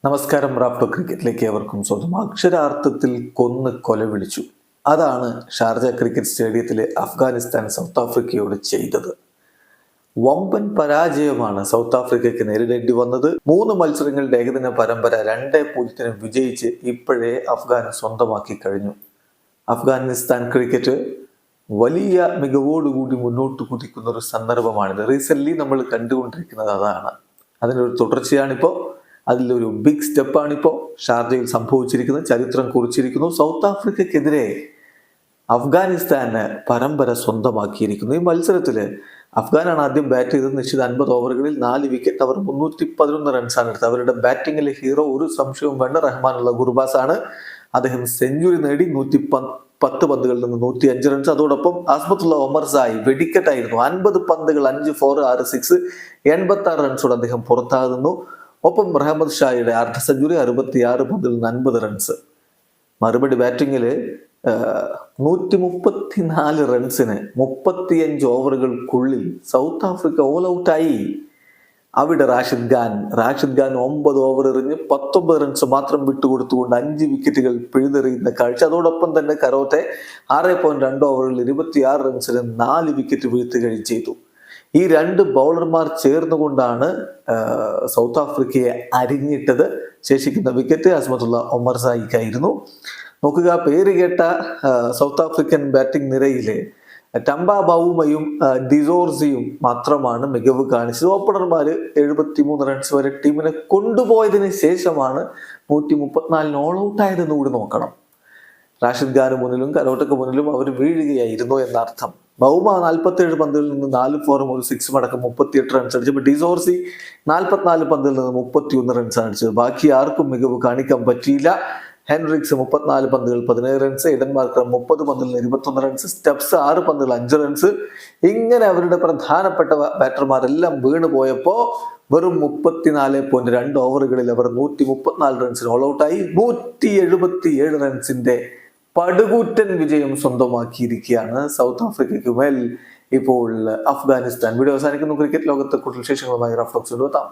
നമസ്കാരം. റാഫ്റ്റോ ക്രിക്കറ്റിലേക്ക് ഏവർക്കും സ്വന്തം. അക്ഷരാർത്ഥത്തിൽ കൊന്ന് കൊല വിളിച്ചു. അതാണ് ഷാർജ ക്രിക്കറ്റ് സ്റ്റേഡിയത്തിലെ അഫ്ഗാനിസ്ഥാൻ സൗത്ത് ആഫ്രിക്കയോട് ചെയ്തത്. വമ്പൻ പരാജയമാണ് സൗത്ത് ആഫ്രിക്കയ്ക്ക് നേരിടേണ്ടി വന്നത്. 3 മത്സരങ്ങളുടെ ഏകദിന പരമ്പര 2-0 വിജയിച്ച് ഇപ്പോഴേ അഫ്ഗാൻ സ്വന്തമാക്കി കഴിഞ്ഞു. അഫ്ഗാനിസ്ഥാൻ ക്രിക്കറ്റ് വലിയ മികവോടുകൂടി മുന്നോട്ട് കുതിക്കുന്ന ഒരു സന്ദർഭമാണിത്. റീസെന്റ് നമ്മൾ കണ്ടുകൊണ്ടിരിക്കുന്നത് അതാണ്. അതിനൊരു തുടർച്ചയാണിപ്പോൾ. അതിലൊരു ബിഗ് സ്റ്റെപ്പാണിപ്പോൾ ഷാർജയിൽ സംഭവിച്ചിരിക്കുന്നത്. ചരിത്രം കുറിച്ചിരിക്കുന്നു. സൗത്ത് ആഫ്രിക്കയ്ക്കെതിരെ അഫ്ഗാനിസ്ഥാന് പരമ്പര സ്വന്തമാക്കിയിരിക്കുന്നു. ഈ മത്സരത്തിൽ അഫ്ഗാനാണ് ആദ്യം ബാറ്റ് ചെയ്തത്. നിശ്ചിത 50 ഓവറുകളിൽ 4 വിക്കറ്റ്. അവർ 311 റൺസാണ് എടുത്തത്. അവരുടെ ബാറ്റിംഗിലെ ഹീറോ ഒരു സംശയവും വേണ്ട റഹ്മാനുള്ള ഗുർബാസ് ആണ്. അദ്ദേഹം സെഞ്ചുറി നേടി 110 പന്തുകളിൽ നിന്ന് 105 റൺസ്. അതോടൊപ്പം അസ്മത്തുള്ള ഒമർസായി വെടിക്കെട്ടായിരുന്നു. 50 പന്തുകൾ, 5 4 6 6 86 റൺസോട് അദ്ദേഹം പുറത്താകുന്നു. ഒപ്പം മുഹമ്മദ് ഷായുടെ അർദ്ധ സെഞ്ചുറി, 66 പന്തിൽ നിന്ന് 50 റൺസ്. മറുപടി ബാറ്റിങ്ങിൽ 134 റൺസിന് 35 ഓവറുകൾക്കുള്ളിൽ സൗത്ത് ആഫ്രിക്ക ഓൾ ഔട്ടായി. അവിടെ റാഷിദ് ഖാൻ 9 ഓവർ എറിഞ്ഞ് 19 റൺസ് മാത്രം വിട്ടുകൊടുത്തുകൊണ്ട് 5 വിക്കറ്റുകൾ പിഴുതെറിയുന്ന കാഴ്ച. അതോടൊപ്പം തന്നെ കരോത്തെ 6.2 ഓവറിൽ 26 റൺസിന് 4 വിക്കറ്റ് വീഴ്ത്തുകയും ചെയ്തു. ഈ 2 ബൗളർമാർ ചേർന്നുകൊണ്ടാണ് സൗത്ത് ആഫ്രിക്കയെ അരിഞ്ഞിട്ടത്. ശേഷിക്കുന്ന വിക്കറ്റ് അസ്മത്തുള്ള ഒമർസായിക്കായിരുന്നു. നോക്കുക, പേര് കേട്ട സൗത്ത് ആഫ്രിക്കൻ ബാറ്റിംഗ് നിരയിലെ ടംബ ബൗമയും ഡിസോർസിയും മാത്രമാണ് മികവ് കാണിച്ചത്. ഓപ്പണർമാര് 73 റൺസ് വരെ ടീമിനെ കൊണ്ടുപോയതിന് ശേഷമാണ് 134 ഓൾ ഔട്ട് ആയതെന്ന് കൂടി നോക്കണം. റാഷിദ് ഖാന് മുന്നിലും കരോട്ടക്ക് മുന്നിലും അവർ വീഴുകയായിരുന്നു എന്നർത്ഥം. ബൗമ 47 പന്തുകളിൽ നിന്ന് 4 4 1 6 അടക്കം 38 റൺസ് അടിച്ചപ്പോൾ ഡിസോർസി 44 പന്തിൽ നിന്ന് 31 റൺസാണ് അടിച്ചത്. ബാക്കി ആർക്കും മികവ് കാണിക്കാൻ പറ്റിയില്ല. ഹെൻറിക്സ് 34 പന്തുകൾ 17 റൺസ്, എഡൻ മാർക്കർ 30 പന്തിൽ നിന്ന് 21 റൺസ്, സ്റ്റെപ്സ് 6 പന്തുകൾ 5 റൺസ്. ഇങ്ങനെ അവരുടെ പ്രധാനപ്പെട്ട ബാറ്റർമാരെല്ലാം വീണ് പോയപ്പോ വെറും 34.2 ഓവറുകളിൽ അവർ 134 റൺസിന് ഓൾ ഔട്ടായി. 177 റൺസിന്റെ പടുകൂറ്റൻ വിജയം സ്വന്തമാക്കിയിരിക്കുകയാണ് സൗത്ത് ആഫ്രിക്കയ്ക്ക് മേൽ ഇപ്പോൾ അഫ്ഗാനിസ്ഥാൻ. വീഡിയോ അവസാനിക്കുന്നു. ക്രിക്കറ്റ് ലോകത്തെ കൂടുതൽ വിശേഷങ്ങളുമായി റാഫ്റ്റോക്സ് എത്താം.